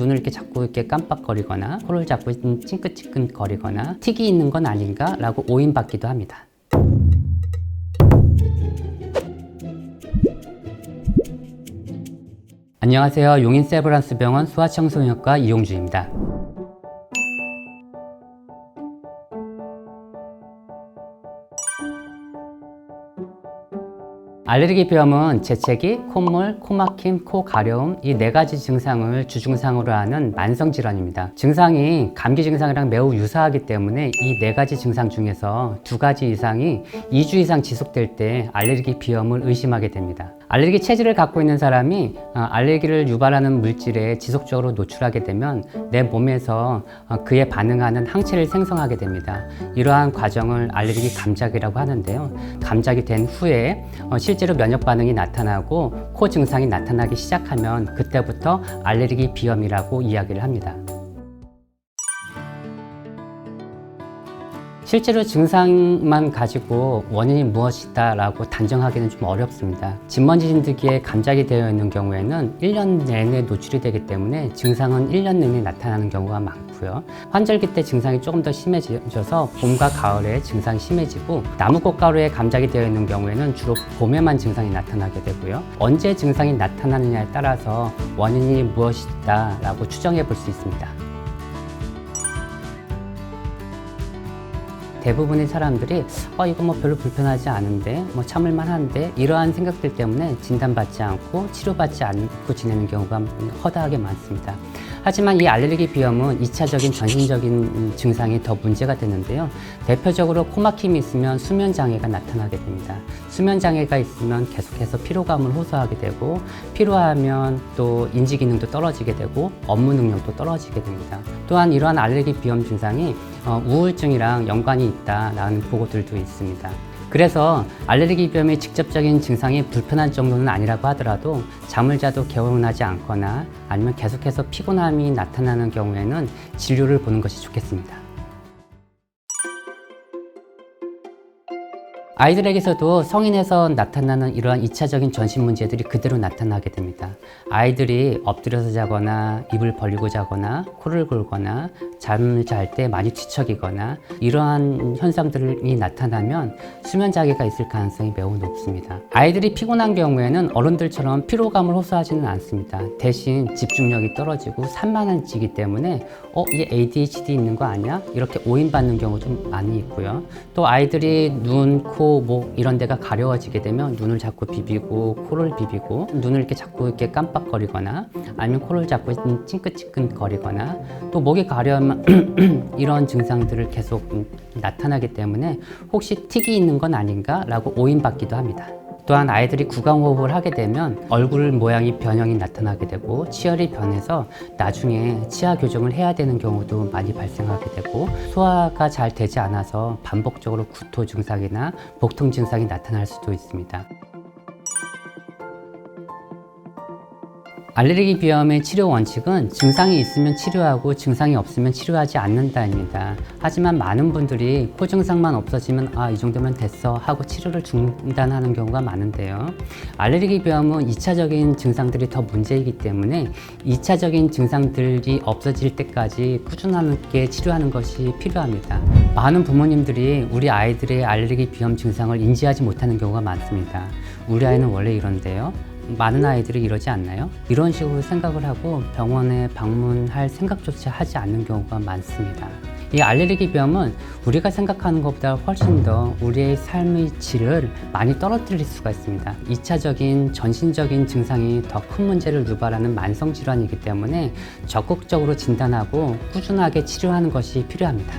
눈을 이렇게 자꾸 이렇게 깜빡거리거나 코를 자꾸 찡긋찡긋거리거나 틱이 있는 건 아닌가 라고 오인받기도 합니다. 안녕하세요. 용인 세브란스 병원 소아청소년과 이용주입니다. 알레르기 비염은 재채기, 콧물, 코막힘, 코 가려움 이 4가지 증상을 주증상으로 하는 만성 질환입니다. 증상이 감기 증상이랑 매우 유사하기 때문에 이 4가지 증상 중에서 2가지 이상이 2주 이상 지속될 때 알레르기 비염을 의심하게 됩니다. 알레르기 체질을 갖고 있는 사람이 알레르기를 유발하는 물질에 지속적으로 노출하게 되면 내 몸에서 그에 반응하는 항체를 생성하게 됩니다. 이러한 과정을 알레르기 감작이라고 하는데요. 감작이 된 후에 실제로 면역 반응이 나타나고 코 증상이 나타나기 시작하면 그때부터 알레르기 비염이라고 이야기를 합니다. 실제로 증상만 가지고 원인이 무엇이다 라고 단정하기는 좀 어렵습니다. 진먼지 진드기에 감작이 되어 있는 경우에는 1년 내내 노출이 되기 때문에 증상은 1년 내내 나타나는 경우가 많고요. 환절기 때 증상이 조금 더 심해져서 봄과 가을에 증상이 심해지고 나무꽃가루에 감작이 되어 있는 경우에는 주로 봄에만 증상이 나타나게 되고요. 언제 증상이 나타나느냐에 따라서 원인이 무엇이다 라고 추정해 볼 수 있습니다. 대부분의 사람들이 이거 뭐 별로 불편하지 않은데 뭐 참을만 한데 이러한 생각들 때문에 진단받지 않고 치료받지 않고 지내는 경우가 허다하게 많습니다. 하지만 이 알레르기 비염은 2차적인 전신적인 증상이 더 문제가 되는데요. 대표적으로 코막힘이 있으면 수면장애가 나타나게 됩니다. 수면장애가 있으면 계속해서 피로감을 호소하게 되고 피로하면 또 인지기능도 떨어지게 되고 업무 능력도 떨어지게 됩니다. 또한 이러한 알레르기 비염 증상이 우울증이랑 연관이 있다라는 보고들도 있습니다. 그래서 알레르기 비염의 직접적인 증상이 불편한 정도는 아니라고 하더라도 잠을 자도 개운하지 않거나 아니면 계속해서 피곤함이 나타나는 경우에는 진료를 보는 것이 좋겠습니다. 아이들에게서도 성인에서 나타나는 이러한 2차적인 전신 문제들이 그대로 나타나게 됩니다. 아이들이 엎드려서 자거나 입을 벌리고 자거나 코를 골거나 잠을 잘 때 많이 뒤척이거나 이러한 현상들이 나타나면 수면 장애가 있을 가능성이 매우 높습니다. 아이들이 피곤한 경우에는 어른들처럼 피로감을 호소하지는 않습니다. 대신 집중력이 떨어지고 산만해지기 때문에 얘 ADHD 있는 거 아니야? 이렇게 오인받는 경우 좀 많이 있고요. 또 아이들이 눈, 코, 목 이런 데가 가려워지게 되면 눈을 자꾸 비비고 코를 비비고 눈을 이렇게 자꾸 이렇게 깜빡거리거나 아니면 코를 자꾸 찡긋찡긋거리거나 또 목이 가려우면 이런 증상들을 계속 나타나기 때문에 혹시 틱이 있는 건 아닌가 라고 오인받기도 합니다. 또한 아이들이 구강호흡을 하게 되면 얼굴 모양이 변형이 나타나게 되고 치열이 변해서 나중에 치아 교정을 해야 되는 경우도 많이 발생하게 되고 소화가 잘 되지 않아서 반복적으로 구토 증상이나 복통 증상이 나타날 수도 있습니다. 알레르기 비염의 치료 원칙은 증상이 있으면 치료하고 증상이 없으면 치료하지 않는다입니다. 하지만 많은 분들이 코 증상만 없어지면 이 정도면 됐어 하고 치료를 중단하는 경우가 많은데요. 알레르기 비염은 2차적인 증상들이 더 문제이기 때문에 2차적인 증상들이 없어질 때까지 꾸준하게 치료하는 것이 필요합니다. 많은 부모님들이 우리 아이들의 알레르기 비염 증상을 인지하지 못하는 경우가 많습니다. 우리 아이는 원래 이런데요. 많은 아이들이 이러지 않나요? 이런 식으로 생각을 하고 병원에 방문할 생각조차 하지 않는 경우가 많습니다. 이 알레르기 비염은 우리가 생각하는 것보다 훨씬 더 우리의 삶의 질을 많이 떨어뜨릴 수가 있습니다. 2차적인 전신적인 증상이 더 큰 문제를 유발하는 만성 질환이기 때문에 적극적으로 진단하고 꾸준하게 치료하는 것이 필요합니다.